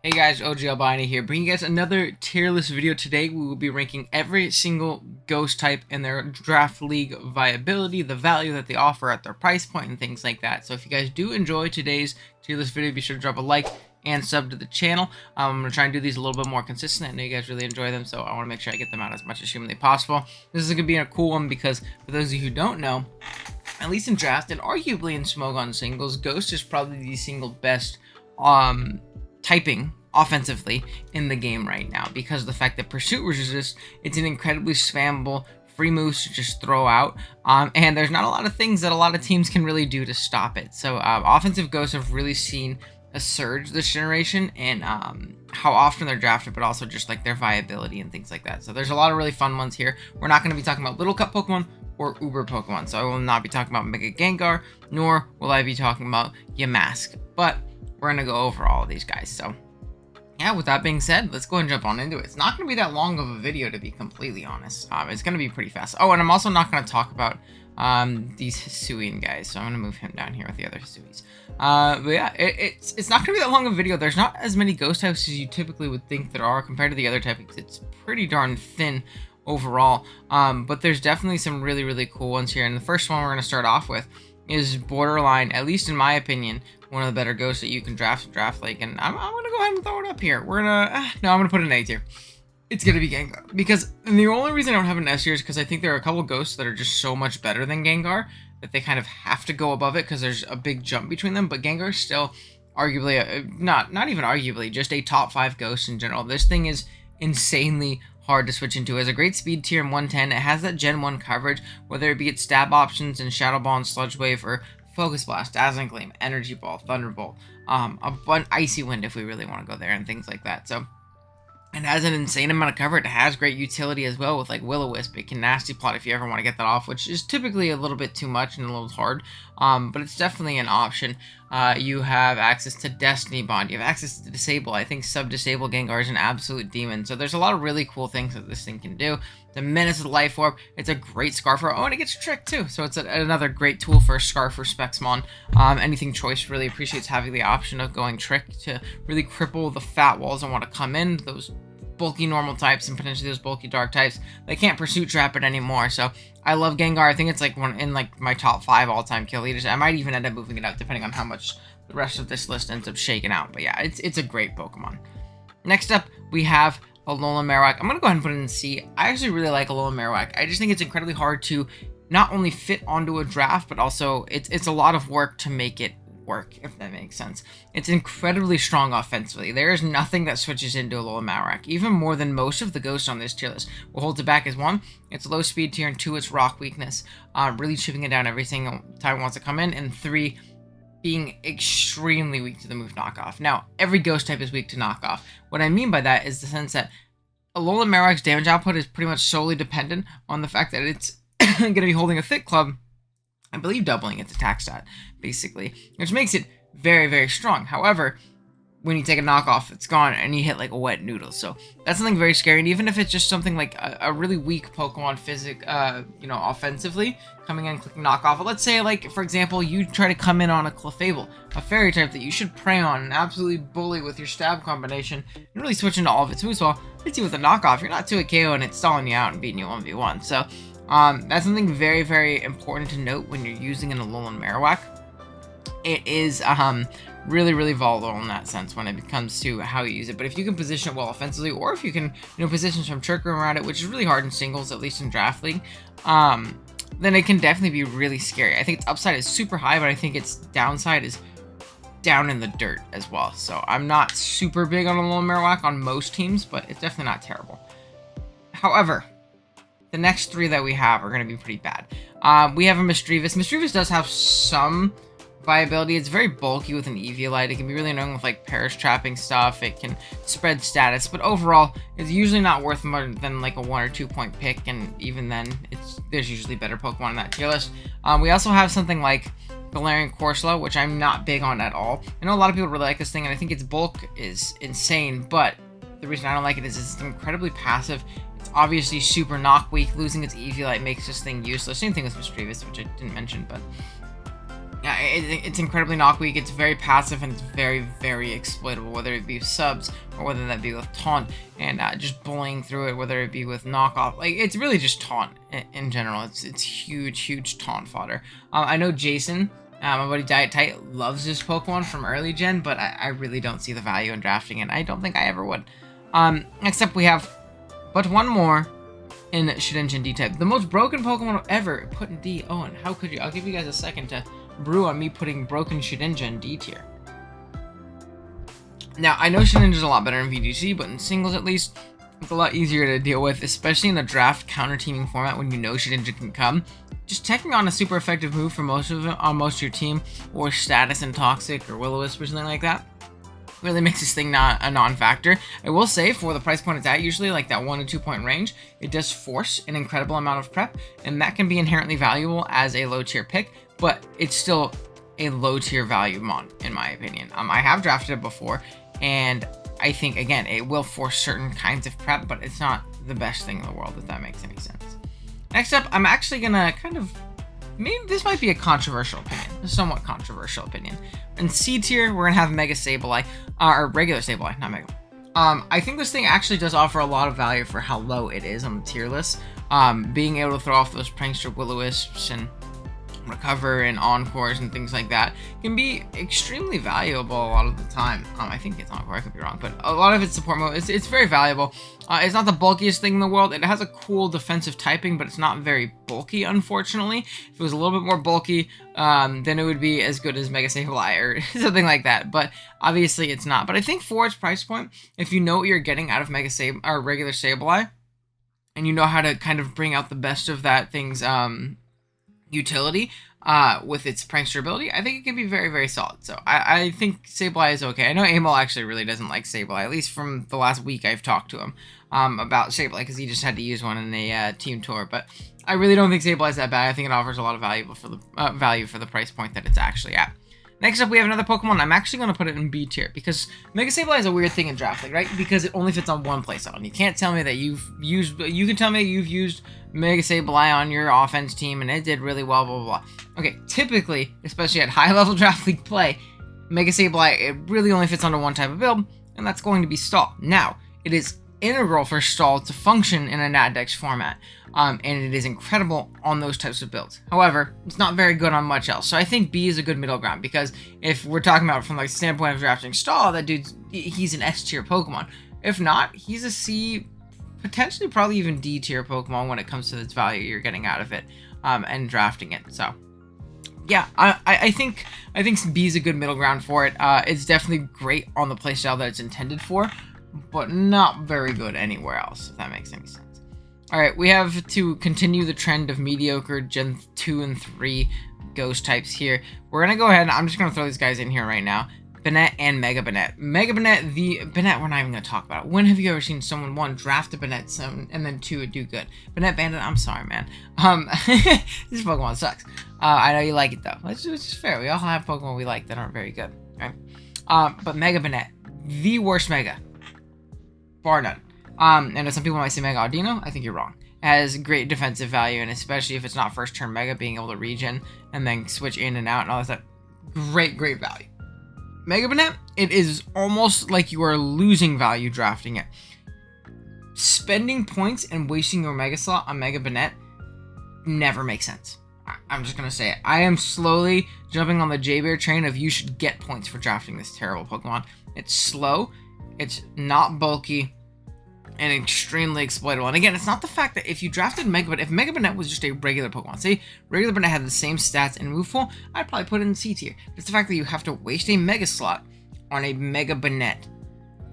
Hey guys, OGalbina here, bringing you guys another tier list video. Today we will be ranking every single ghost type and their draft league viability, the value that they offer at their price point, and things like that. So if you guys do enjoy today's tier list video, be sure to drop a like and sub to the channel. I'm going to try and do these a little bit more consistent. I know you guys really enjoy them, so I want to make sure I get them out as much as humanly possible. This is going to be a cool one because for those of you who don't know, at least in draft and arguably in Smogon singles, Ghost is probably the single best typing offensively in the game right now because of the fact that Pursuit Resist, it's an incredibly spammable free moves to just throw out, and there's not a lot of things that a lot of teams can really do to stop it. So offensive Ghosts have really seen a surge this generation in how often they're drafted, but also just like their viability and things like that. So there's a lot of really fun ones here. We're not going to be talking about Little Cup Pokemon or Uber Pokemon, so I will not be talking about Mega Gengar, nor will I be talking about Yamask, but we're going to go over all of these guys. So yeah, with that being said, let's go and jump on into it. It's not going to be that long of a video, to be completely honest. It's going to be pretty fast. Oh, and I'm also not going to talk about these Hisuian guys, so I'm going to move him down here with the other Hisuis. But yeah, it's not going to be that long of a video. There's not as many ghost types as you typically would think there are compared to the other types. It's pretty darn thin overall, but there's definitely some really cool ones here. And the first one we're going to start off with is borderline, at least in my opinion, one of the better ghosts that you can draft in Draft League. And I'm going to go ahead and throw it up here. We're going to, no, I'm going to put an A tier. It's going to be Gengar. Because the only reason I don't have an S tier is because I think there are a couple ghosts that are just so much better than Gengar that they kind of have to go above it because there's a big jump between them. But Gengar is still arguably, not even arguably, just a top 5 ghost in general. This thing is insanely hard to switch into. It has a great speed tier in 110. It has that Gen 1 coverage, whether it be its stab options in Shadow Ball and Sludge Wave, or Focus Blast, Dazzling Gleam, Energy Ball, Thunderbolt, Icy Wind if we really want to go there, and things like that. So it has an insane amount of cover. It has great utility as well with like Will-O-Wisp. It can Nasty Plot if you ever want to get that off, which is typically a little bit too much and a little hard, but it's definitely an option. You have access to Destiny Bond. You have access to Disable. I think Sub-Disable Gengar is an absolute demon. So there's a lot of really cool things that this thing can do. The Menace of the Life Orb. It's a great Scarfer. Oh, and it gets Trick too. So it's another great tool for Scarfer Spexmon. Anything Choice really appreciates having the option of going Trick to really cripple the fat walls that want to come in. Those bulky normal types and potentially those bulky dark types. They can't Pursuit Trap it anymore. So I love Gengar. I think it's like one in like my top 5 all-time kill leaders. I might even end up moving it up depending on how much the rest of this list ends up shaking out. But yeah, it's a great Pokemon. Next up, we have Lolola Marowak. I'm going to go ahead and put it in C. I actually really like Lolola Marowak. I just think it's incredibly hard to not only fit onto a draft, but also it's a lot of work to make it work, if that makes sense. It's incredibly strong offensively. There is nothing that switches into a Lolola Marowak, even more than most of the ghosts on this tier list. What holds it back is 1, it's low speed tier, and 2, it's rock weakness, really chipping it down every single time it wants to come in, and 3, being extremely weak to the move knockoff. Now, every ghost type is weak to knockoff. What I mean by that is the sense that a Lolola Marowak's damage output is pretty much solely dependent on the fact that it's going to be holding a Thick Club, I believe doubling its attack stat, basically, which makes it very strong. However, when you take a knockoff, it's gone, and you hit like a wet noodle. So that's something very scary. And even if it's just something like a really weak Pokemon offensively, coming in and clicking knockoff. Let's say, like, for example, you try to come in on a Clefable, a fairy type that you should prey on and absolutely bully with your stab combination, and really switch into all of its moves. Well, hits you with a knockoff, you're not 2 KO and it's stalling you out and beating you 1v1. So that's something very important to note when you're using an Lolola Marowak. It is really volatile in that sense when it comes to how you use it. But if you can position it well offensively, or if you can position some trickery around it, which is really hard in singles, at least in Draft League, then it can definitely be really scary. I think its upside is super high, but I think its downside is down in the dirt as well. So I'm not super big on a Lolola Marowak on most teams, but it's definitely not terrible. However, the next 3 that we have are going to be pretty bad. We have a Misdreavus. Misdreavus does have some viability. It's very bulky with an Eviolite. It can be really annoying with like Perish Trapping stuff. It can spread status, but overall, it's usually not worth more than like a 1 or 2 point pick, and even then, there's usually better Pokemon in that tier list. We also have something like Valerian Corsola, which I'm not big on at all. I know a lot of people really like this thing, and I think its bulk is insane, but the reason I don't like it is it's incredibly passive. It's obviously super knock weak. Losing its Eviolite makes this thing useless. Same thing with Misdreavus, which I didn't mention, but It's incredibly knock weak, it's very passive, and it's very, very exploitable, whether it be with subs or whether that be with taunt, and just bullying through it, whether it be with knockoff. Like, it's really just taunt in general. It's huge taunt fodder. I know Jason, my buddy Diet Tight, loves this Pokemon from early gen, but I really don't see the value in drafting it. I don't think I ever would. Next up, we have but one more in Shedinja D-type. The most broken Pokemon ever put in D. Oh, and how could you? I'll give you guys a second to brew on me putting broken Shedinja in D tier. Now, I know Shedinja's a lot better in VGC, but in singles at least, it's a lot easier to deal with, especially in a draft counter-teaming format when you know Shedinja can come. Just teching on a super effective move for most of it, on most of your team, or status and Toxic or Will-O-Wisp or something like that, really makes this thing not a non-factor. I will say, for the price point it's at, usually like that 1 to 2 point range, it does force an incredible amount of prep, and that can be inherently valuable as a low tier pick, but it's still a low tier value mon, in my opinion. I have drafted it before, and I think, again, it will force certain kinds of prep, but it's not the best thing in the world, if that makes any sense. Next up, I'm actually gonna maybe this might be a controversial opinion, a somewhat controversial opinion. In C tier, we're gonna have Mega Sableye, or regular Sableye, not Mega. I think this thing actually does offer a lot of value for how low it is on the tier list. Being able to throw off those Prankster Will-O-Wisps and recover and encores and things like that can be extremely valuable a lot of the time. I think it's encore, I could be wrong, but a lot of its support mode, it's very valuable. It's not the bulkiest thing in the world. It has a cool defensive typing, but it's not very bulky, unfortunately. If it was a little bit more bulky, then it would be as good as Mega Sableye or something like that, but obviously it's not. But I think for its price point, if you know what you're getting out of regular Sableye, and you know how to kind of bring out the best of that thing's utility with its prankster ability, I think it can be very, very solid. So I think Sableye is okay. I know Amel actually really doesn't like Sableye, at least from the last week I've talked to him about Sableye, because he just had to use one in a team tour. But I really don't think Sableye is that bad. I think it offers a lot of value for the price point that it's actually at. Next up, we have another Pokemon. I'm actually going to put it in B tier, because Mega Sableye is a weird thing in Draft League, right? Because it only fits on one playstyle. You can't tell me that you can tell me you've used Mega Sableye on your offense team and it did really well, blah, blah, blah. Okay, typically, especially at high-level Draft League play, Mega Sableye, it really only fits onto one type of build, and that's going to be Stall. Now, it is integral for Stall to function in a Natdex format, and it is incredible on those types of builds. However, it's not very good on much else. So I think B is a good middle ground, because if we're talking about from like the standpoint of drafting Stall, that he's an S tier Pokemon. If not, he's a C, potentially probably even D tier Pokemon when it comes to its value you're getting out of it, and drafting it. So yeah, I think B is a good middle ground for it. It's definitely great on the playstyle that it's intended for, but not very good anywhere else, if that makes any sense. Alright, we have to continue the trend of mediocre Gen 2 and 3 ghost types here. We're going to go ahead and I'm just going to throw these guys in here right now. Banette and Mega Banette. Mega Banette, Banette, we're not even going to talk about it. When have you ever seen someone, one, draft a Banette, and then two, do good? Banette Bandit, I'm sorry, man. This Pokemon sucks. I know you like it, though. Which is fair. We all have Pokemon we like that aren't very good, right? But Mega Banette, the worst Mega. Bar none. And some people might say Mega Audino. I think you're wrong. It has great defensive value, and especially if it's not first turn Mega, being able to regen and then switch in and out and all that stuff. Great value. Mega Banette, it is almost like you are losing value drafting it. Spending points and wasting your Mega slot on Mega Banette never makes sense. I'm just going to say it. I am slowly jumping on the J-Bear train of you should get points for drafting this terrible Pokemon. It's slow, it's not bulky, and extremely exploitable. And again, it's not the fact that if you drafted Mega Banette, if Mega Banette was just a regular Pokemon, say regular Banette had the same stats and move pool, I'd probably put it in C tier. It's the fact that you have to waste a Mega slot on a Mega Banette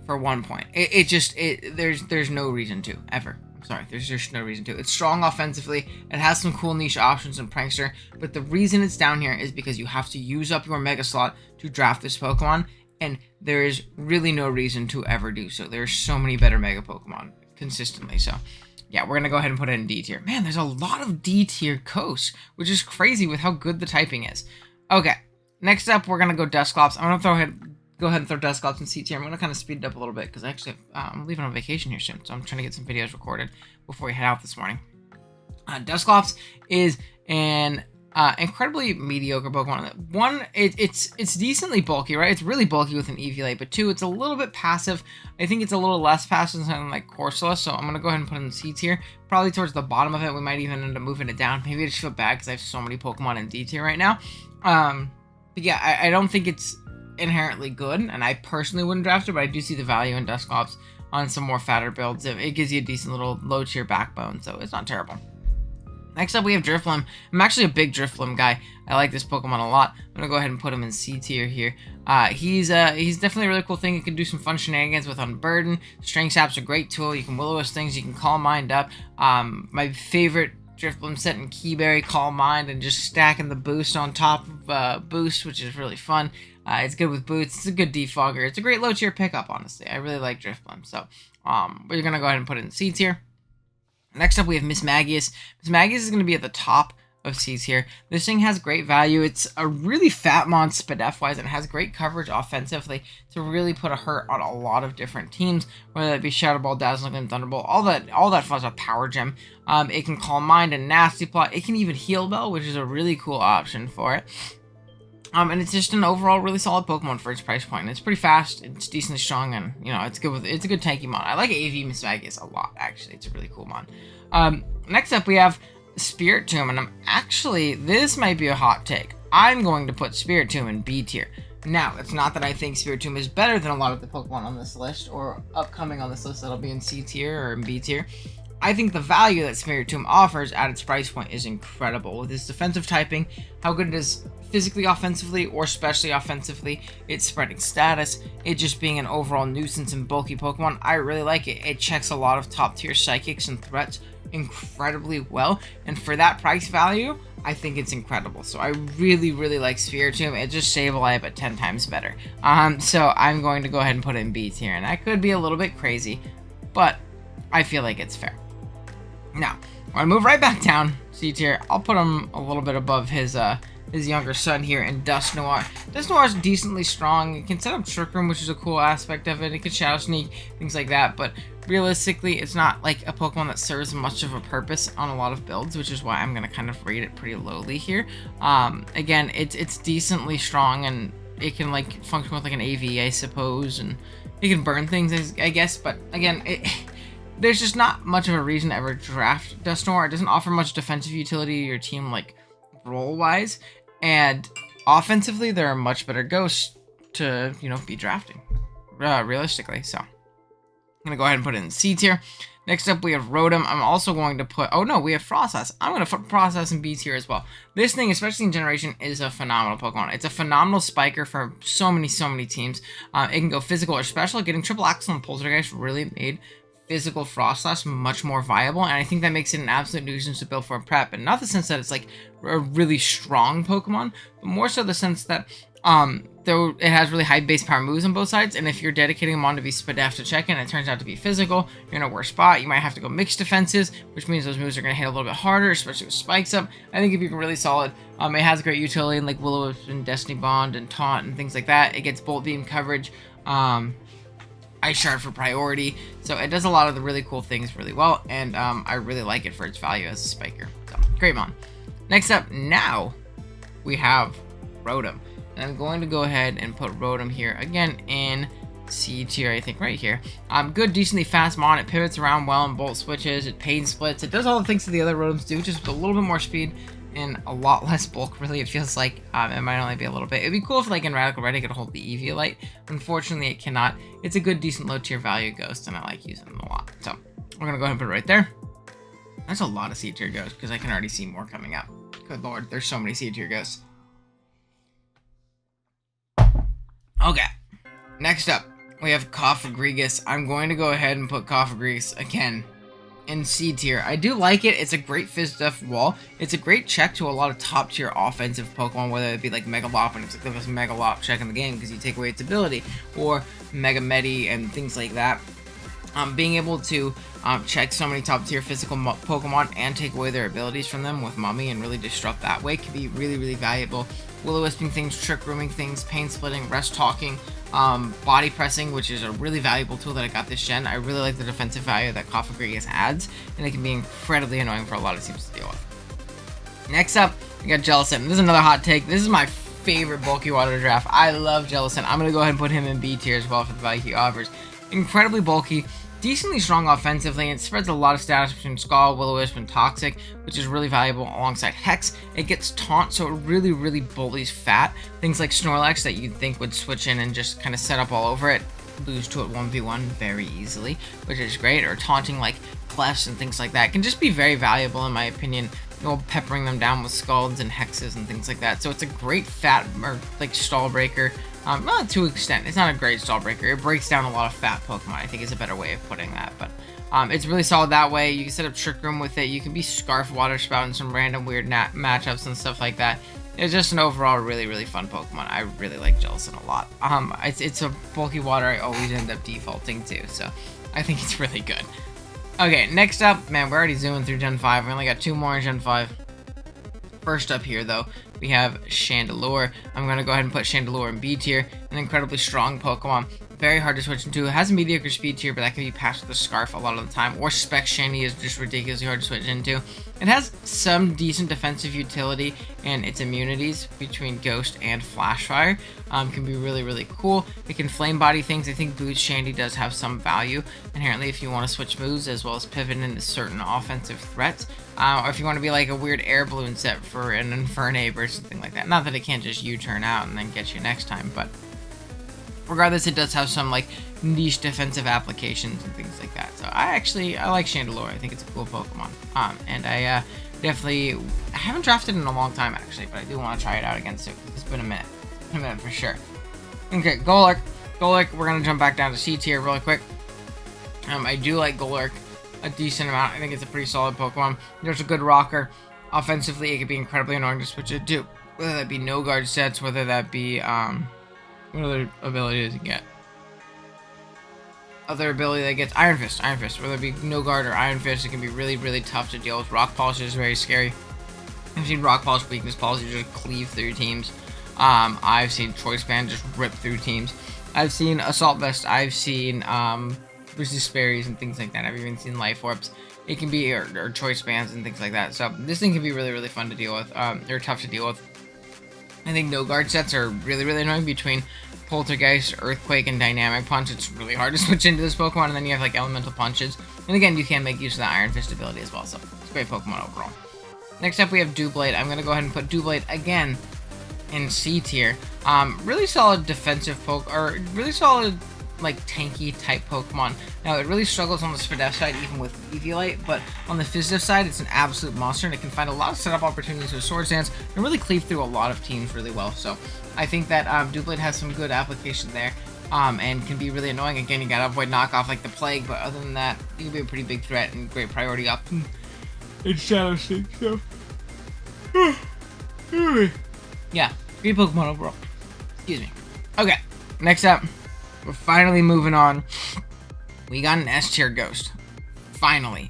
for 1 point. There's no reason to, ever. I'm sorry, there's just no reason to. It's strong offensively, it has some cool niche options in Prankster, but the reason it's down here is because you have to use up your Mega slot to draft this Pokemon, and there is really no reason to ever do so. There's so many better Mega Pokemon consistently. So yeah, we're going to go ahead and put it in D tier. Man, there's a lot of D tier coasts, which is crazy with how good the typing is. Okay, next up, we're going to go Dusclops. I'm going to go ahead and throw Dusclops in C tier. I'm going to kind of speed it up a little bit because actually I'm leaving on vacation here soon, so I'm trying to get some videos recorded before we head out this morning. Dusclops is an Incredibly mediocre Pokemon. One, it's decently bulky, right? It's really bulky with an Eviolite, but two, it's a little bit passive. I think it's a little less passive than something like Corsola, so I'm going to go ahead and put it in C tier. Probably towards the bottom of it, we might even end up moving it down. Maybe I just feel bad because I have so many Pokemon in D tier right now. But yeah, I don't think it's inherently good, and I personally wouldn't draft it, but I do see the value in Dusclops on some more fatter builds. It gives you a decent little low tier backbone, so it's not terrible. Next up, we have Driflam. I'm actually a big Driflam guy. I like this Pokemon a lot. I'm going to go ahead and put him in C tier here. He's definitely a really cool thing. You can do some fun shenanigans with Unburden. String Sap's a great tool. You can Will-O-Wisp things. You can Calm Mind up. My favorite Driflam set in Keyberry, Calm Mind, and just stacking the boost on top of boost, which is really fun. It's good with boots. It's a good defogger. It's a great low tier pickup, honestly. I really like Driflam. So we're going to go ahead and put it in C tier. Next up, we have Mismagius. Mismagius is going to be at the top of C tier. This thing has great value. It's a really fat mon Spadef-wise and has great coverage offensively to really put a hurt on a lot of different teams, whether that be Shadow Ball, Dazzling, and Thunderbolt, all that fun stuff, Power Gem. It can Calm Mind and Nasty Plot. It can even Heal Bell, which is a really cool option for it. And it's just an overall really solid Pokemon for its price point. It's pretty fast, it's decently strong, and it's good it's a good tanky mon. I like AV Mismagius a lot, actually. It's a really cool mon. Next up we have Spiritomb, and this might be a hot take. I'm going to put Spiritomb in B tier. Now, it's not that I think Spiritomb is better than a lot of the Pokemon on this list, or upcoming on this list that'll be in C tier or in B tier. I think the value that Spiritomb offers at its price point is incredible. With its defensive typing, how good it is physically, offensively, or especially offensively, its spreading status, it just being an overall nuisance and bulky Pokemon, I really like it. It checks a lot of top tier psychics and threats incredibly well, and for that price value, I think it's incredible. So I really, really like Spiritomb. It just Sableye, but 10 times better. So I'm going to go ahead and put it in B tier, and that could be a little bit crazy, but I feel like it's fair. Now, I'm going to move right back down, C tier. I'll put him a little bit above his younger son here in Dusknoir. Dusknoir is decently strong. It can set up Trick Room, which is a cool aspect of it. It can Shadow Sneak, things like that, but realistically, it's not like a Pokemon that serves much of a purpose on a lot of builds, which is why I'm going to kind of rate it pretty lowly here. Again, it's decently strong, and it can like function with like an AV, I suppose, and it can burn things, I guess, but again, there's just not much of a reason to ever draft Dusknoir. It doesn't offer much defensive utility to your team, like role-wise, and offensively, there are much better ghosts to, be drafting, realistically. So I'm gonna go ahead and put it in C tier. Next up, we have Rotom. I'm also going to put, we have Frostlass. I'm going to put Frostlass in B tier as well. This thing, especially in Generation, is a phenomenal Pokemon. It's a phenomenal spiker for so many teams. It can go physical or special. Getting Triple Axle and Poltergeist really made physical Frostlass much more viable, and I think that makes it an absolute nuisance to build for a prep. And not the sense that it's like a really strong Pokemon, but more so the sense that though it has really high base power moves on both sides, and if you're dedicating them on to be Spadef to check in, and it turns out to be physical, you're in a worse spot. You might have to go mixed defenses, which means those moves are going to hit a little bit harder, especially with spikes up. I think if you're really solid, it has great utility in like Will-O-Wisp and Destiny Bond and Taunt and things like that. It gets Bolt Beam coverage, Ice Shard for priority, so it does a lot of the really cool things really well, and I really like it for its value as a spiker. So, great mon. Next up, now, we have Rotom. And I'm going to go ahead and put Rotom here, again, in C tier, I think, right here. Good, decently fast mon. It pivots around well and bolt switches. It pain splits. It does all the things that the other Rotoms do, just with a little bit more speed and a lot less bulk, really. It feels like it might only be a little bit. It'd be cool if, like, in Radical Red, it could hold the Eviolite. Unfortunately, it cannot. It's a good, decent, low-tier value ghost, and I like using them a lot. So, we're going to go ahead and put it right there. That's a lot of C-tier ghosts, because I can already see more coming up. Good lord, there's so many C-tier ghosts. Okay, next up, we have Cofagrigus. I'm going to go ahead and put Cofagrigus, again, in C tier. I do like it. It's a great Fizz-Def wall. It's a great check to a lot of top tier offensive Pokemon, whether it be like Megalop, and it's like the best Megalop check in the game because you take away its ability, or Mega Medi and things like that. Being able to check so many top tier physical Pokemon and take away their abilities from them with Mummy and really disrupt that way can be really, really valuable. Will-O-Wisping things, Trick Rooming things, Pain Splitting, Rest Talking, Body Pressing, which is a really valuable tool that I got this gen. I really like the defensive value that Cofagrigus adds, and it can be incredibly annoying for a lot of teams to deal with. Next up, We got Jellicent. This is another hot take. This is my favorite bulky water draft. I love Jellicent. I'm going to go ahead and put him in B tier as well for the value he offers. Incredibly bulky, decently strong offensively, and it spreads a lot of status between Scald, Will-O-Wisp, and Toxic, which is really valuable alongside Hex. It gets Taunt, so it really bullies Fat. Things like Snorlax that you'd think would switch in and just kind of set up all over it, lose to it 1v1 very easily, which is great. Or taunting like Clefs and things like that can just be very valuable in my opinion. Peppering them down with Scalds and Hexes and things like that. So it's a great Fat or like stall breaker. Not to an extent. It's not a great stall breaker. It breaks down a lot of Fat Pokemon, I think is a better way of putting that. But it's really solid that way. You can set up Trick Room with it. You can be Scarf, Water Spout, and some random weird matchups and stuff like that. It's just an overall really fun Pokemon. I really like Jellicent a lot. It's a bulky water I always end up defaulting to, so I think it's really good. Okay, next up, man, we're already zooming through Gen 5. We only got 2 more in Gen 5. First up here, though, we have Chandelure. I'm going to go ahead and put Chandelure in B tier. An incredibly strong Pokemon. Very hard to switch into. It has a mediocre speed tier, but that can be passed with a Scarf a lot of the time. Or Spec Shandy is just ridiculously hard to switch into. It has some decent defensive utility, and its immunities between Ghost and Flash Fire can be really cool. It can flame body things. I think Boost Shandy does have some value inherently if you want to switch moves, as well as pivot into certain offensive threats. Or if you want to be like a weird air balloon set for an Infernape or something like that. Not that it can't just U-turn out and then get you next time, but regardless, it does have some like niche defensive applications and things like that. So I like Chandelure. I think it's a cool Pokemon. And I definitely haven't drafted in a long time actually, but I do want to try it out again soon. It's been a minute. A minute for sure. Okay, Golurk. We're gonna jump back down to C tier really quick. I do like Golurk a decent amount. I think it's a pretty solid Pokemon. There's a good rocker. Offensively, it can be incredibly annoying to switch it to. Whether that be no guard sets, whether that be what other ability does it get? Other ability that gets Iron Fist. Whether it be no guard or Iron Fist, it can be really tough to deal with. Rock Polish is very scary. I've seen Rock Polish weakness policy just cleave through teams. I've seen Choice Band just rip through teams. I've seen Assault Vest. I've seen Resist Berries and things like that. I've even seen Life Orbs. It can be or Choice Bands and things like that. So this thing can be really fun to deal with. They're tough to deal with. I think no guard sets are really annoying between Poltergeist, Earthquake, and Dynamic Punch. It's really hard to switch into this Pokemon, and then you have like Elemental Punches. And again, you can make use of the Iron Fist ability as well, so it's a great Pokemon overall. Next up, we have Dewblade. I'm going to go ahead and put Dewblade again in C tier. Really solid defensive really solid like tanky type Pokemon. Now it really struggles on the Spadef side even with Eviolite, but on the Fizdef side it's an absolute monster, and it can find a lot of setup opportunities with Swords Dance and really cleave through a lot of teams really well. So I think that Dewblade has some good application there, and can be really annoying. Again, you gotta avoid knockoff like the Plague, but other than that, it can be a pretty big threat and great priority up in Shadow Sneak, so yeah, great Pokemon overall. Excuse me. Okay, next up, we're finally moving on. We got an S tier Ghost. Finally.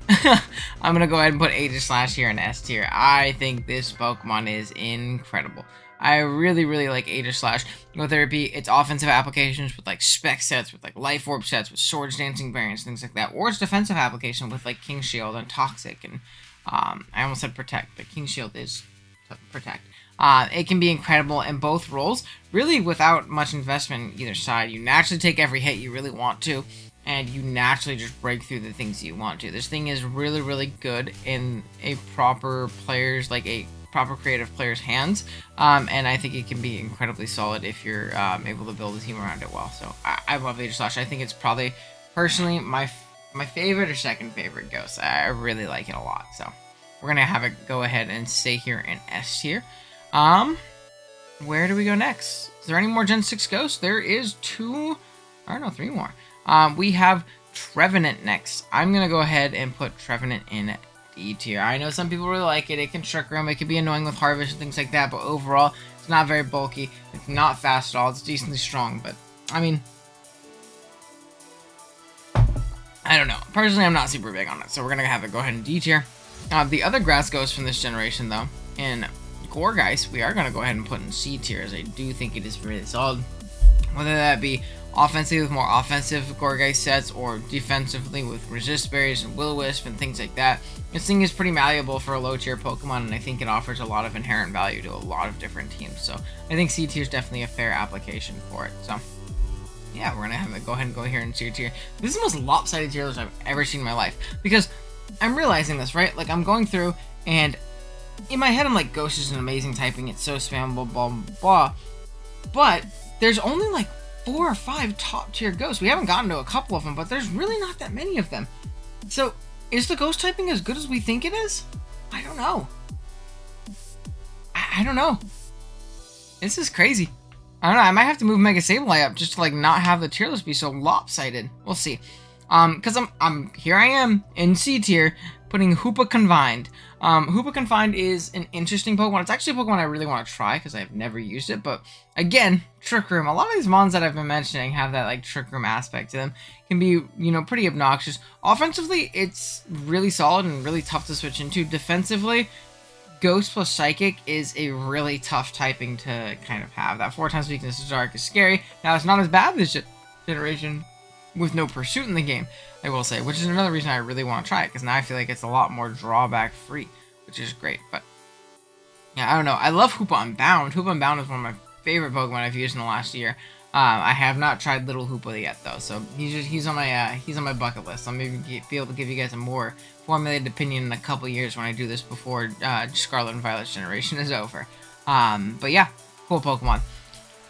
I'm gonna go ahead and put Aegislash here in S tier. I think this Pokemon is incredible. I really like Aegislash. Whether it be its offensive applications with like Spec sets, with like Life Orb sets, with Swords Dancing variants, things like that, or its defensive application with like King Shield and Toxic, and I almost said Protect, but King Shield is Protect. It can be incredible in both roles, really without much investment in either side. You naturally take every hit you really want to, and you naturally just break through the things you want to. This thing is really good in a proper creative player's hands, and I think it can be incredibly solid if you're able to build a team around it well. So I love Aegislash. I think it's probably, personally, my favorite or second favorite Ghost. I really like it a lot, so we're gonna have it go ahead and stay here in S tier. Where do we go next? Is there any more Gen 6 Ghosts? There is 3 more. We have Trevenant next. I'm gonna go ahead and put Trevenant in D tier. I know some people really like it. It can Trick Room. It can be annoying with Harvest and things like that, but overall, it's not very bulky. It's not fast at all. It's decently strong, but I mean, I don't know. Personally, I'm not super big on it, so we're gonna have it go ahead in D tier. The other Grass Ghosts from this generation, though, in Gourgeist, we are going to go ahead and put in C tier, as I do think it is really solid. Whether that be offensively with more offensive Gourgeist sets, or defensively with Resist Berries and Will-O-Wisp and things like that. This thing is pretty malleable for a low tier Pokemon, and I think it offers a lot of inherent value to a lot of different teams. So I think C tier is definitely a fair application for it. So yeah, we're gonna have to go ahead and go here and C tier. This is the most lopsided tier list I've ever seen in my life, because I'm realizing this, right? Like, I'm going through, and in my head I'm like, Ghost is an amazing typing, it's so spammable, blah blah blah, but there's only like 4 or 5 top tier Ghosts. We haven't gotten to a couple of them, but there's really not that many of them. So is the Ghost typing as good as we think it is? I don't know. I don't know. This is crazy. I don't know. I might have to move Mega Sableye up just to like not have the tier list be so lopsided. We'll see. Because I'm here I am in C tier putting Hoopa Confined. Hoopa Confined is an interesting Pokemon. It's actually a Pokemon I really want to try because I've never used it. But again, Trick Room. A lot of these mons that I've been mentioning have that like Trick Room aspect to them. Can be, you know, pretty obnoxious. Offensively, it's really solid and really tough to switch into. Defensively, Ghost plus Psychic is a really tough typing to kind of have. That 4 times weakness to Dark is scary. Now, it's not as bad this generation with no Pursuit in the game, I will say, which is another reason I really want to try it, because now I feel like it's a lot more drawback free, which is great. But yeah, I don't know. I love Hoopa Unbound. Hoopa Unbound is one of my favorite Pokemon I've used in the last year. I have not tried Little Hoopa yet though, so he's on my bucket list. I'll maybe be able to give you guys a more formulated opinion in a couple years when I do this before Scarlet and Violet generation is over. But yeah, cool Pokemon.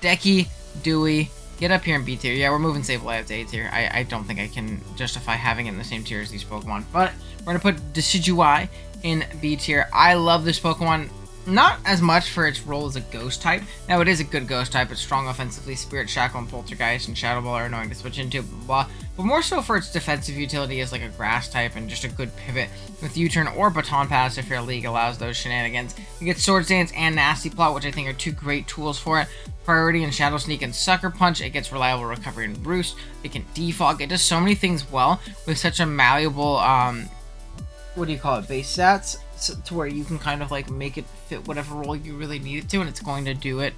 Decky, Dewey, get up here in B tier. Yeah, we're moving Sableye up to A tier. I don't think I can justify having it in the same tier as these Pokemon, but we're gonna put Decidueye in B tier. I love this Pokemon. Not as much for its role as a Ghost type. Now, it is a good Ghost type. It's strong offensively. Spirit Shackle and Poltergeist and Shadow Ball are annoying to switch into, blah, blah. But more so for its defensive utility as like a Grass type and just a good pivot with U-Turn or Baton Pass if your league allows those shenanigans. You get Swords Dance and Nasty Plot, which I think are 2 great tools for it. Priority and Shadow Sneak and Sucker Punch. It gets reliable recovery and Roost. It can defog. It does so many things well with such a malleable, what do you call it, base stats, to where you can kind of like make it fit whatever role you really need it to, and it's going to do it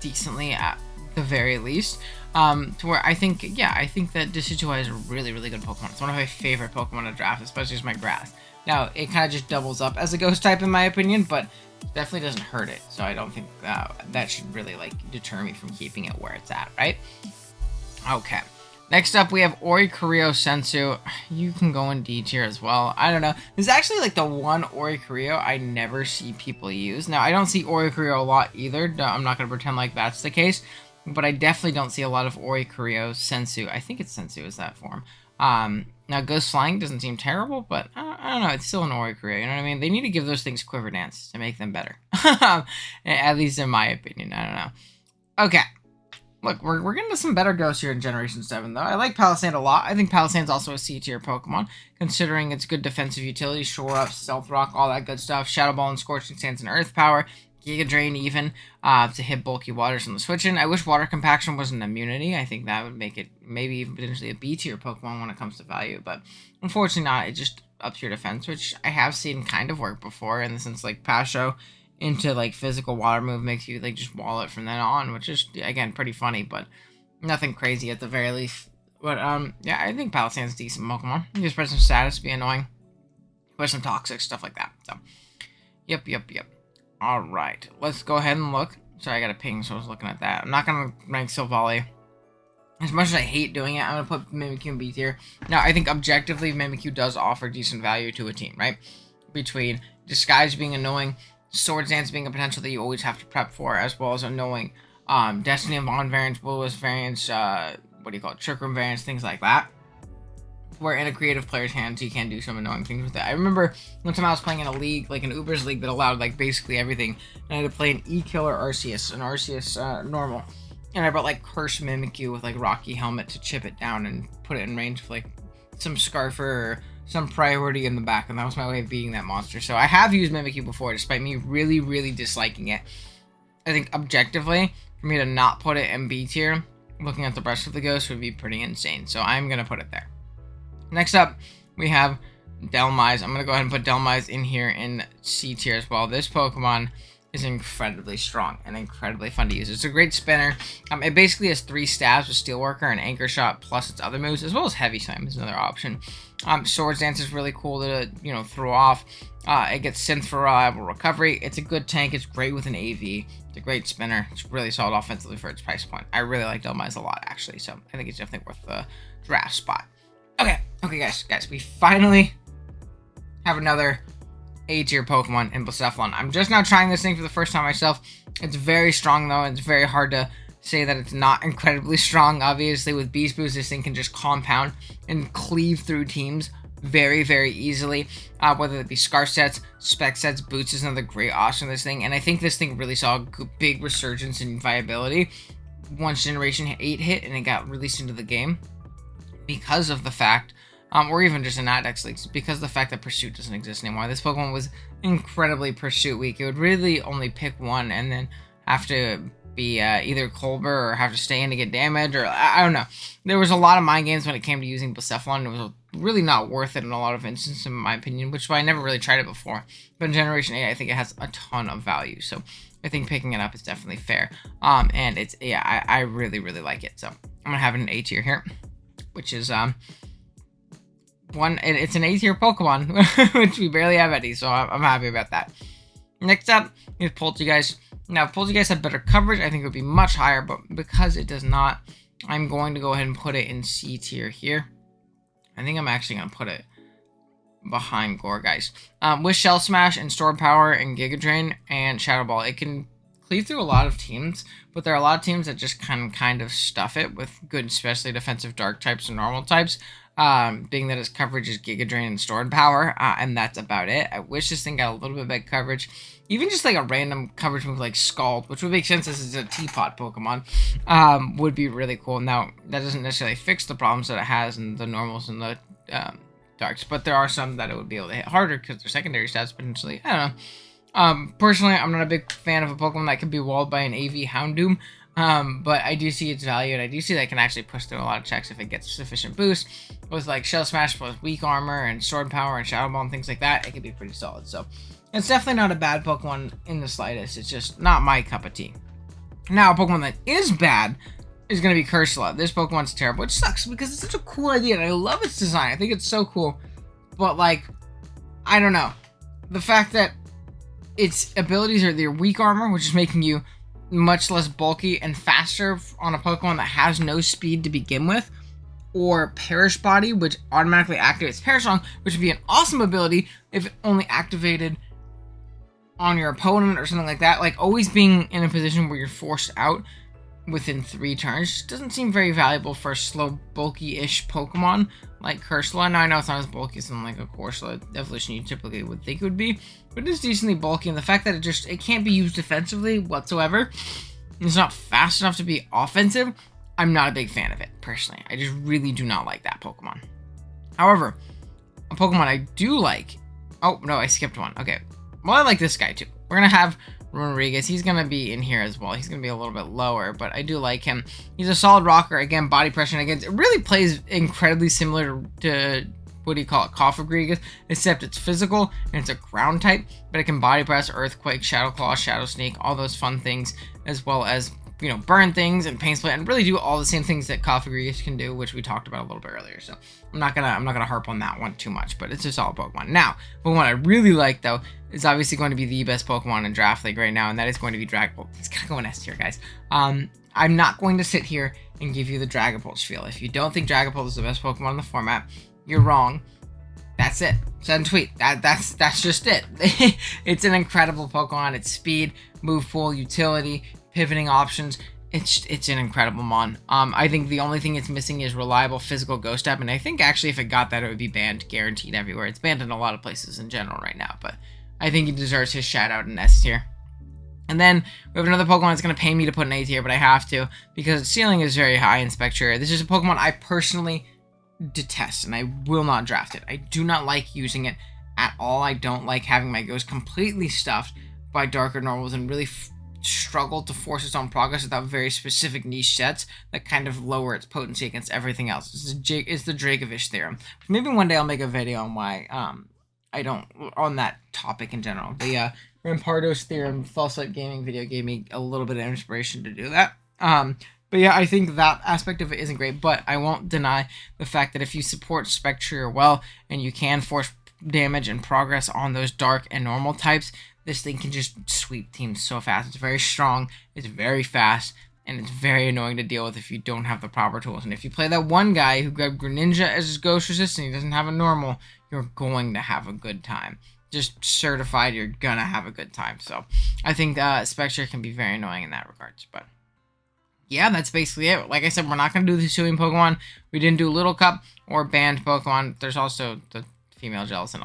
decently at the very least. To where I think that Decidueye is a really, really good Pokemon. It's one of my favorite Pokemon to draft, especially as my Grass. Now, it kind of just doubles up as a Ghost type in my opinion, but definitely doesn't hurt it, so I don't think that should really like deter me from keeping it where it's at, right? Okay. Next up, we have Oricorio Sensu. You can go in D tier as well. I don't know. This is actually like the one Oricorio I never see people use. Now, I don't see Oricorio a lot either. I'm not going to pretend like that's the case. But I definitely don't see a lot of Oricorio Sensu. I think it's Sensu is that form. Now, Ghost Flying doesn't seem terrible, but I don't know. It's still an Oricorio, you know what I mean? They need to give those things Quiver Dance to make them better. At least in my opinion. I don't know. Okay. Look, we're getting to some better Ghosts here in Generation 7, though. I like Palisand a lot. I think Palisand's also a C-tier Pokemon, considering its good defensive utility, Shore Up, Stealth Rock, all that good stuff, Shadow Ball and Scorching Sands and Earth Power, Giga Drain even, to hit bulky waters on the switch-in. I wish Water Compaction was an immunity. I think that would make it maybe even potentially a B-tier Pokemon when it comes to value, but unfortunately not. It just ups your defense, which I have seen kind of work before, in the sense like Pasho into like physical water move makes you like just wall it from then on, which is again pretty funny, but nothing crazy at the very least. But yeah, I think Palisand's decent Pokemon. You just press some status, be annoying, put some toxic stuff like that. So yep. All right, let's go ahead and look. Sorry, I got a ping, so I was looking at that. I'm not gonna rank Silvally. As much as I hate doing it, I'm gonna put Mimikyu in B tier. Now, I think objectively Mimikyu does offer decent value to a team, right? Between Disguise being annoying, Swords Dance being a potential that you always have to prep for, as well as annoying Destiny and Bond variants, Will-O-Wisp variants, Trick Room variants, things like that. Where in a creative player's hands, you can do some annoying things with it. I remember one time I was playing in a league, like an Uber's league, that allowed like basically everything. And I had to play an E-Killer Arceus, an Arceus normal. And I brought like Curse Mimikyu with like Rocky Helmet to chip it down and put it in range of like some Scarfer or some priority in the back, and that was my way of beating that monster. So I have used Mimikyu before, despite me really, really disliking it. I think objectively, for me to not put it in B tier, looking at the rest of the Ghosts would be pretty insane. So I'm going to put it there. Next up, we have Dell Mize. I'm going to go ahead and put Dell Mize in here in C tier as well. This Pokemon is incredibly strong and incredibly fun to use. It's a great spinner. It basically has 3 stabs with Steelworker and Anchor Shot plus its other moves, as well as Heavy Slam is another option. Swords Dance is really cool to, throw off. It gets Synth for reliable recovery. It's a good tank. It's great with an AV. It's a great spinner. It's really solid offensively for its price point. I really like Dell Mize a lot, actually, so I think it's definitely worth the draft spot. Okay, guys, we finally have another A-tier Pokemon in Blacephalon. I'm just now trying this thing for the first time myself. It's very strong, though. It's very hard to say that it's not incredibly strong. Obviously, with Beast Boost, this thing can just compound and cleave through teams very, very easily. Whether it be Scarf sets, Spec sets, Boots is another great option of this thing. And I think this thing really saw a big resurgence in viability once Generation 8 hit and it got released into the game. Because of the fact, or even just in Adex leagues, because of the fact that Pursuit doesn't exist anymore. This Pokemon was incredibly Pursuit weak. It would really only pick one and then have to be either Colbur or have to stay in to get damage, or I don't know. There was a lot of mind games when it came to using Blacephalon. It was really not worth it in a lot of instances, in my opinion, which is why I never really tried it before. But in Generation 8, I think it has a ton of value, so I think picking it up is definitely fair. And it's, I really, really like it. So I'm going to have it in A tier here, which is, it's an A-tier Pokemon, which we barely have any, so I'm happy about that. Next up, we have Poltergeist. Now, if Poltergeist had better coverage, I think it would be much higher, but because it does not, I'm going to go ahead and put it in C tier here. I think I'm actually going to put it behind Gourgeist. With Shell Smash and Sword Power and Giga Drain and Shadow Ball, it can cleave through a lot of teams, but there are a lot of teams that just kind of stuff it with good, especially defensive Dark types and normal types. Being that its coverage is Giga Drain and Stored Power, and that's about it. I wish this thing got a little bit better coverage. Even just like a random coverage move like Scald, which would make sense as it's a Teapot Pokemon, would be really cool. Now, that doesn't necessarily fix the problems that it has in the normals and the Darks, but there are some that it would be able to hit harder because their secondary stats potentially, I don't know. Personally, I'm not a big fan of a Pokemon that can be walled by an AV Houndoom. But I do see its value, and I do see that it can actually push through a lot of checks if it gets sufficient boost. With like Shell Smash plus Weak Armor and Sword Power and Shadow Ball and things like that, it can be pretty solid. So it's definitely not a bad Pokemon in the slightest. It's just not my cup of tea. Now, a Pokemon that is bad is going to be Corsola. This Pokemon's terrible, which sucks because it's such a cool idea, and I love its design. I think it's so cool. But like, I don't know. The fact that its abilities are their Weak Armor, which is making you much less bulky and faster on a Pokemon that has no speed to begin with, or Perish Body, which automatically activates Perish Song, which would be an awesome ability if it only activated on your opponent or something like that. Like, always being in a position where you're forced out within 3 turns just doesn't seem very valuable for a slow, bulky-ish Pokemon like Corsola. Now, I know it's not as bulky as something like a Corsola evolution you typically would think it would be, but it is decently bulky, and the fact that it can't be used defensively whatsoever, it's not fast enough to be offensive, I'm not a big fan of it, personally. I just really do not like that Pokemon. However, a Pokemon I do like... Oh, no, I skipped one. Okay. Well, I like this guy, too. We're going to have Rodriguez. He's going to be in here as well. He's going to be a little bit lower, but I do like him. He's a solid rocker. Again, body pressure against. It really plays incredibly similar to what do you call it? Cofagrigus, except it's physical and it's a ground type, but it can body press, Earthquake, Shadow Claw, Shadow Sneak, all those fun things, as well as, burn things and Pain Split, and really do all the same things that Cofagrigus can do, which we talked about a little bit earlier. So I'm not gonna harp on that one too much, but it's a solid Pokemon. Now, Pokemon I really like though is obviously going to be the best Pokemon in Draft League right now, and that is going to be Dragapult. It's gonna go in S tier, guys. I'm not going to sit here and give you the Dragapult spiel. If you don't think Dragapult is the best Pokemon in the format, you're wrong. That's it. Send a tweet. That's just it. It's an incredible Pokemon. Its speed, move pool, utility, pivoting options. It's an incredible mon. I think the only thing it's missing is reliable physical ghost type, and I think actually if it got that, it would be banned guaranteed everywhere. It's banned in a lot of places in general right now, but I think he deserves his shout out in S tier. And then we have another Pokemon that's going to pay me to put in A tier, but I have to because its ceiling is very high in Spectre. This is a Pokemon I personally detest, and I will not draft it. I do not like using it at all. I don't like having my ghost completely stuffed by darker normals and really struggle to force its own progress without very specific niche sets that kind of lower its potency against everything else. It's the Dragovich theorem. Maybe one day I'll make a video on why I don't, on that topic in general. But yeah, Rampardo's Theorem False Light Gaming video gave me a little bit of inspiration to do that. But yeah, I think that aspect of it isn't great, but I won't deny the fact that if you support Spectre well and you can force damage and progress on those dark and normal types, this thing can just sweep teams so fast. It's very strong, it's very fast, and it's very annoying to deal with if you don't have the proper tools. And if you play that one guy who grabbed Greninja as his ghost resist and he doesn't have a normal, you're going to have a good time. Just certified, you're gonna have a good time. So I think Spectre can be very annoying in that regards, but yeah, that's basically it. Like I said, we're not going to do the Hisuian Pokemon. We didn't do Little Cup or banned Pokemon. There's also the female Jellicent.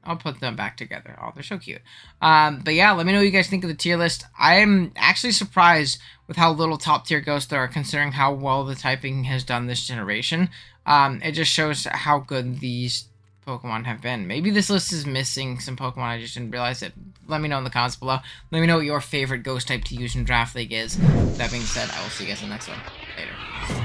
I'll put them back together. Oh, they're so cute. But yeah, let me know what you guys think of the tier list. I'm actually surprised with how little top tier ghosts there are, considering how well the typing has done this generation. It just shows how good these Pokemon have been. Maybe this list is missing some Pokemon. I just didn't realize it. Let me know in the comments below. Let me know what your favorite ghost type to use in Draft League is. That being said, I will see you guys in the next one. Later.